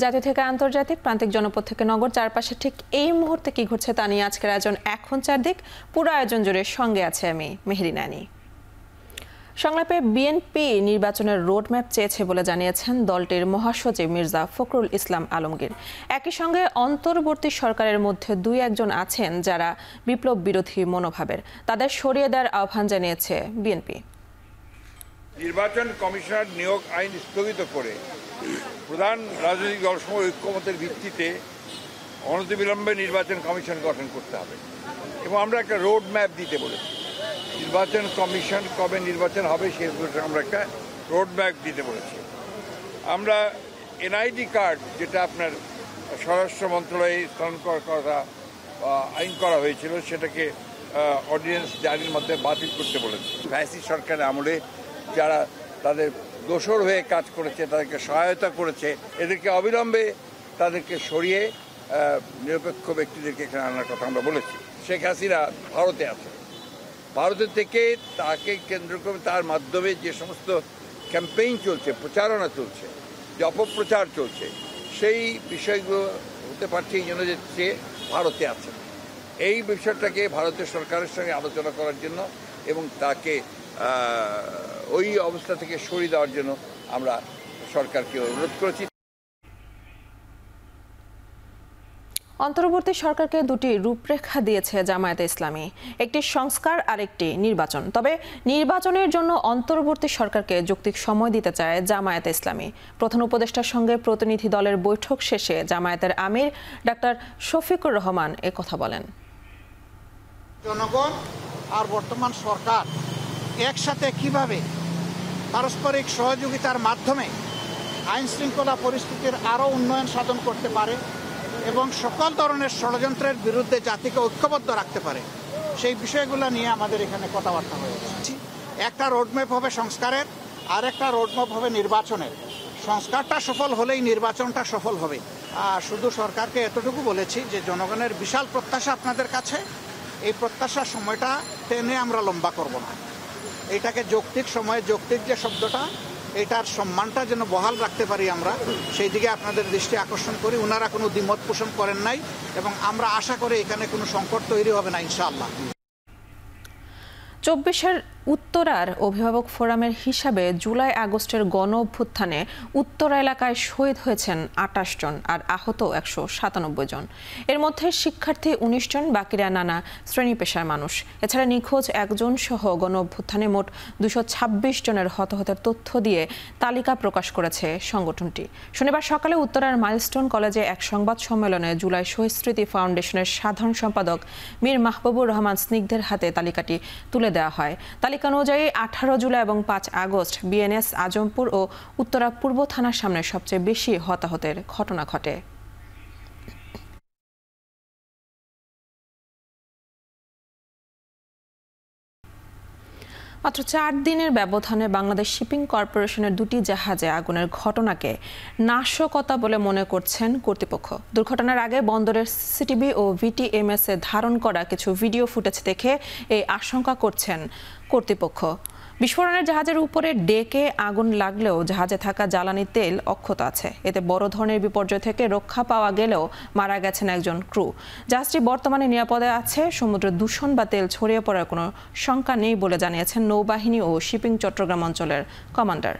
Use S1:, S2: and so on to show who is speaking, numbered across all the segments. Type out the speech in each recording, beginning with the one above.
S1: জাতীয় থেকে আন্তর্জাতিক, প্রান্তিক জনপদ থেকে নগর, চারপাশে ঠিক এই মুহূর্তে কি ঘটছে তা নিয়ে আজকের আয়োজন এখন চারদিক। পুরো আয়োজন জুড়ে সঙ্গে আছে আমি মেহেরি নানি। সংলাপে বিএনপি নির্বাচনের রোডম্যাপ চেয়েছে বলে জানিয়েছেন দলটির মহাসচিব মির্জা ফখরুল ইসলাম আলমগীর। একই সঙ্গে অন্তর্বর্তী সরকারের মধ্যে দুই একজন আছেন যারা বিপ্লব বিরোধী মনোভাবের, তাদের সরিয়ে দেওয়ার আহ্বান জানিয়েছে বিএনপি।
S2: নির্বাচন কমিশনার নিয়োগ আইন স্থগিত করে প্রধান রাজনৈতিক দলসমূহ ঐক্যমতের ভিত্তিতে অনতিবিলম্বে নির্বাচন কমিশন গঠন করতে হবে এবং আমরা একটা রোড ম্যাপ দিতে বলেছি। নির্বাচন কমিশন কবে নির্বাচন হবে সে আমরা একটা রোড ম্যাপ দিতে বলেছি। আমরা এনআইডি কার্ড, যেটা আপনার স্বরাষ্ট্র মন্ত্রণালয়ে স্থানান্তর করা আইন করা হয়েছিল, সেটাকে অর্ডিন্যান্স জারির মধ্যে বাতিল করতে বলেছি। ফ্যাসিস্ট সরকারের আমলে যারা তাদের দোসর হয়ে কাজ করেছে, তাদেরকে সহায়তা করেছে, এদেরকে অবিলম্বে তাদেরকে সরিয়ে নিরপেক্ষ ব্যক্তিদেরকে এখানে আনার কথা আমরা বলেছি। শেখ হাসিনা ভারতে আছে, ভারতের থেকে তাকে কেন্দ্র করে তার মাধ্যমে যে সমস্ত ক্যাম্পেইন চলছে, প্রচারণা চলছে, যে অপপ্রচার চলছে, সেই বিষয়গুলো হতে পারছে এই জন্য যে সে ভারতে আছে। এই বিষয়টাকে ভারতের সরকারের সঙ্গে আলোচনা করার জন্য এবং তাকে ওই অবস্থা থেকে সরিয়ে দেওয়ার জন্য আমরা সরকারকে অনুরোধ করেছি।
S1: অন্তর্বর্তী সরকারকে দুটি রূপরেখা দিয়েছে জামায়াতে ইসলামী, একটি সংস্কার আর একটি নির্বাচন। তবে নির্বাচনের জন্য অন্তর্বর্তী সরকারকে যৌক্তিক সময় দিতে চায় জামায়াতে ইসলামী। প্রধান উপদেষ্টার সঙ্গে প্রতিনিধি দলের বৈঠক শেষে জামায়াতের আমির ডাক্তার শফিকুর রহমান কথা বলেন।
S3: জনগণ আর বর্তমান সরকার একসাথে কিভাবে পারস্পরিক সহযোগিতার মাধ্যমে আইন শৃঙ্খলা পরিস্থিতির আরও উন্নয়ন সাধন করতে পারে এবং সকল ধরনের ষড়যন্ত্রের বিরুদ্ধে জাতিকে ঐক্যবদ্ধ রাখতে পারে, সেই বিষয়গুলো নিয়ে আমাদের এখানে কথাবার্তা হয়েছে। একটা রোডম্যাপ হবে সংস্কারের, আর একটা রোডম্যাপ হবে নির্বাচনের। সংস্কারটা সফল হলেই নির্বাচনটা সফল হবে। আর শুধু সরকারকে এতটুকু বলেছি যে জনগণের বিশাল প্রত্যাশা আপনাদের কাছে, এই প্রত্যাশার সময়টা টেনে আমরা লম্বা করব না। এটাকে যৌক্তিক সময়ে, যৌক্তিক যে শব্দটা, এটার সম্মানটা যেন বহাল রাখতে পারি আমরা, সেই দিকে আপনাদের দৃষ্টি আকর্ষণ করি। ওনারা কোনো দ্বিমত পোষণ করেন নাই এবং আমরা আশা করি এখানে কোনো সংকট তৈরি হবে না ইনশাআল্লাহ।
S1: 24-এর উত্তরার অভিভাবক ফোরামের হিসাবে জুলাই আগস্টের গণ অভ্যুত্থানে উত্তরা এলাকায় শহীদ হয়েছেন 28 জন আর আহত 197 জন। এর মধ্যে শিক্ষার্থী 19 জন, বাকিরা নানা শ্রেণী পেশার মানুষ। এছাড়া নিখোঁজ একজন সহ গণ অভ্যুত্থানে মোট 226 জনের হতাহতের তথ্য দিয়ে তালিকা প্রকাশ করেছে সংগঠনটি। শনিবার সকালে উত্তরার মাইলস্টোন কলেজে এক সংবাদ সম্মেলনে জুলাই শহীদ স্মৃতি ফাউন্ডেশনের সাধারণ সম্পাদক মীর মাহবুবুর রহমান স্নিগ্ধের হাতে তালিকাটি তুলে দেওয়া হয়। তালিকা অনুযায়ী 18 জুলাই এবং 5 আগস্ট বিএনএস আজমপুর ও উত্তরা পূর্ব থানার সামনে সবচেয়ে বেশি হতাহতের ঘটনা ঘটে। মাত্র 4 দিনের ব্যবধানে বাংলাদেশ শিপিং কর্পোরেশনের দুটি জাহাজে আগুনের ঘটনাকে নাশকতা বলে মনে করছেন কর্তৃপক্ষ। দুর্ঘটনার আগে বন্দরের সিসিটিভি ও ভিটিএমএস এ ধারণ করা কিছু ভিডিও ফুটেজ দেখে এই আশঙ্কা করছেন কর্তৃপক্ষ। বিস্ফোরণের জাহাজের উপরে ডেকে আগুন লাগলেও জাহাজে থাকা জ্বালানি তেল অক্ষত আছে। এতে বড় ধরনের বিপর্যয় থেকে রক্ষা পাওয়া গেলেও মারা গেছেন একজন ক্রু। জাহাজটি বর্তমানে নিরাপদে আছে। সমুদ্রে দূষণ বা তেল ছড়িয়ে পড়ার কোনো শঙ্কা নেই বলে জানিয়েছেন নৌবাহিনী ও শিপিং চট্টগ্রাম অঞ্চলের কমান্ডার।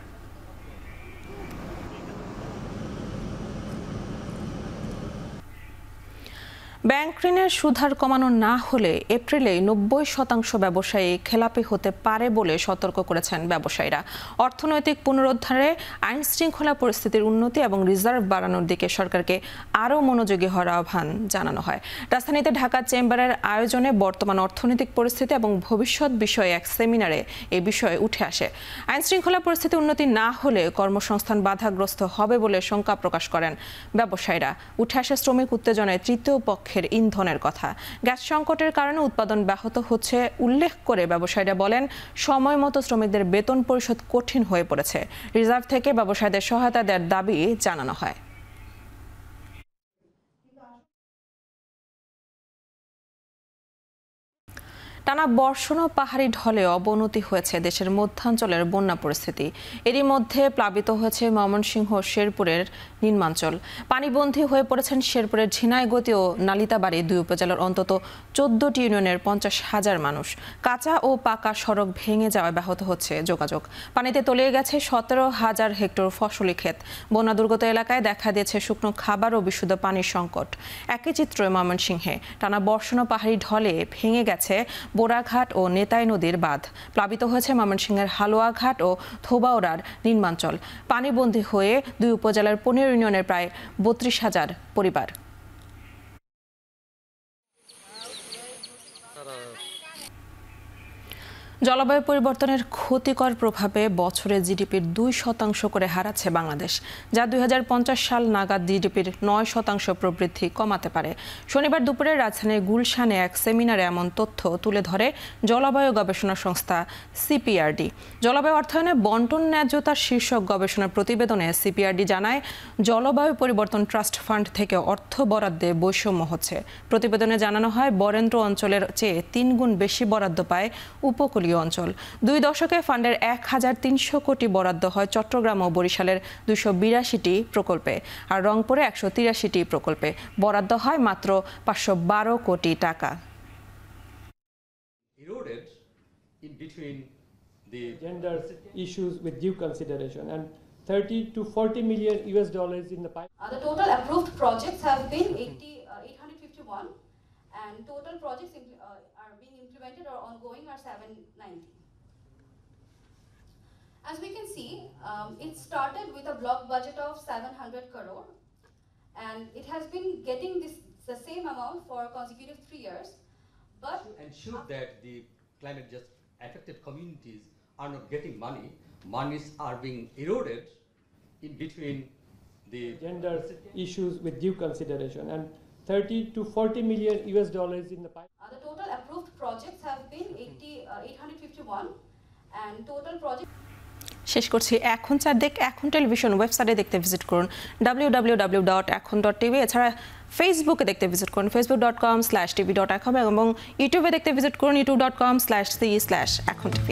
S1: ব্যাংক ঋণের সুদহার কমানো না হলে এপ্রিলে 90% ব্যবসায়ী খেলাপি হতে পারে বলে সতর্ক করেছেন ব্যবসায়ীরা। অর্থনৈতিক পুনরুদ্ধারে আইন শৃঙ্খলা পরিস্থিতির উন্নতি এবং রিজার্ভ বাড়ানোর দিকে সরকারকে আরও মনোযোগী হওয়ার আহ্বান জানানো হয়। রাজধানীতে ঢাকা চেম্বারের আয়োজনে বর্তমান অর্থনৈতিক পরিস্থিতি এবং ভবিষ্যৎ বিষয়ে এক সেমিনারে এই বিষয়ে উঠে আসে। আইন শৃঙ্খলা পরিস্থিতি উন্নতি না হলে কর্মসংস্থান বাধাগ্রস্ত হবে বলে শঙ্কা প্রকাশ করেন ব্যবসায়ীরা। উঠে আসে শ্রমিক উত্তেজনায় তৃতীয় পক্ষ ইন্ধনের কথা। গ্যাস সংকটের কারণে উৎপাদন ব্যাহত হচ্ছে উল্লেখ করে ব্যবসায়ীরা বলেন, সময় মতো শ্রমিকদের বেতন পরিশোধ কঠিন হয়ে পড়েছে। রিজার্ভ থেকে ব্যবসায়ীদের সহায়তা দেওয়ার দাবি জানানো হয়। টানা বর্ষণ ও পাহাড়ি ঢলে অবনতি হয়েছে দেশের মধ্যাঞ্চলের বন্যা পরিস্থিতি। এরই মধ্যে প্লাবিত হয়েছে ময়মনসিংহ শেরপুরের নিম্নাঞ্চল। পানিবন্দী হয়ে পড়েছেন শেরপুরের ঝিনাইগতি ও নালিতাবাড়ি দুই উপজেলার অন্তত 14টি ইউনিয়নের 50,000 মানুষ। কাঁচা ও পাকা সড়ক ভেঙে যাওয়ায় ব্যাহত হচ্ছে যোগাযোগ। পানিতে তলিয়ে গেছে 17,000 হেক্টর ফসলি ক্ষেত। বন্যা দুর্গত এলাকায় দেখা দিয়েছে শুকনো খাবার ও বিশুদ্ধ পানির সংকট। একই চিত্র ময়মনসিংহে টানা বর্ষণ ও পাহাড়ি ঢলে ভেঙে গেছে বোরাঘাট ও নেতাই নদীর বাঁধ। প্লাবিত হয়েছে ময়মনসিংহের হালুয়াঘাট ও থোবাউড়ার নিম্নাঞ্চল। পানিবন্দী হয়ে দুই উপজেলার 15 ইউনিয়নের প্রায় 32,000 পরিবার। জলবায়ু পরিবর্তনের ক্ষতিকর প্রভাবে বছরে জিডিপির 2% করে হারাচ্ছে বাংলাদেশ, যা 2050 সাল নাগাদ জিডিপির 9% প্রবৃদ্ধি কমাতে পারে। শনিবার দুপুরে রাজধানীর গুলশানে এক সেমিনারে এমন তথ্য তুলে ধরে জলবায়ু গবেষণা সংস্থা সিপিআরডি। জলবায়ু অর্থায়নে বন্টন ন্যায্যতার শীর্ষক গবেষণা প্রতিবেদনে সিপিআরডি জানায়, জলবায়ু পরিবর্তন ট্রাস্ট ফান্ড থেকে অর্থ বরাদ্দে বৈষম্য হচ্ছে। প্রতিবেদনে জানানো হয়, বরেন্দ্র অঞ্চলের চেয়ে 3 গুণ বেশি বরাদ্দ পায় উপকূলীয় অঞ্চল। 2 দশকে ফান্ডের 1,300 কোটি বরাদ্দ হয় চট্টগ্রাম ও বরিশালের 282টি প্রকল্পে, আর রংপুরে 183টি প্রকল্পে বরাদ্দ হয় মাত্র 512 কোটি টাকা।
S4: Eroded in between the
S5: gender issues with due consideration, and 30 to 40 million US dollars in the pipeline.
S6: The total approved projects have been 851, and total projects are being implemented or ongoing are 790. As we can see, it started with a block budget of 700 crore, and it has been getting the same amount for consecutive 3 years. But
S4: to ensure that the climate just affected communities are not getting money, monies are being eroded in between the
S5: Gender issues with due consideration, and 30 to 40 million US dollars in the pipeline.
S6: the total approved projects have been 851, and total projects.
S1: শেষ করছি এখন চারদিক এখন television ওয়েবসাইটে দেখতে visit করুন www.ekhon.tv। এছাড়া ফেসবুকে দেখতে ভিজিট করুন facebook.com/tv.ekhon এবং ইউটিউবে দেখতে ভিজিট করুন youtube.com/c/ekhon tv।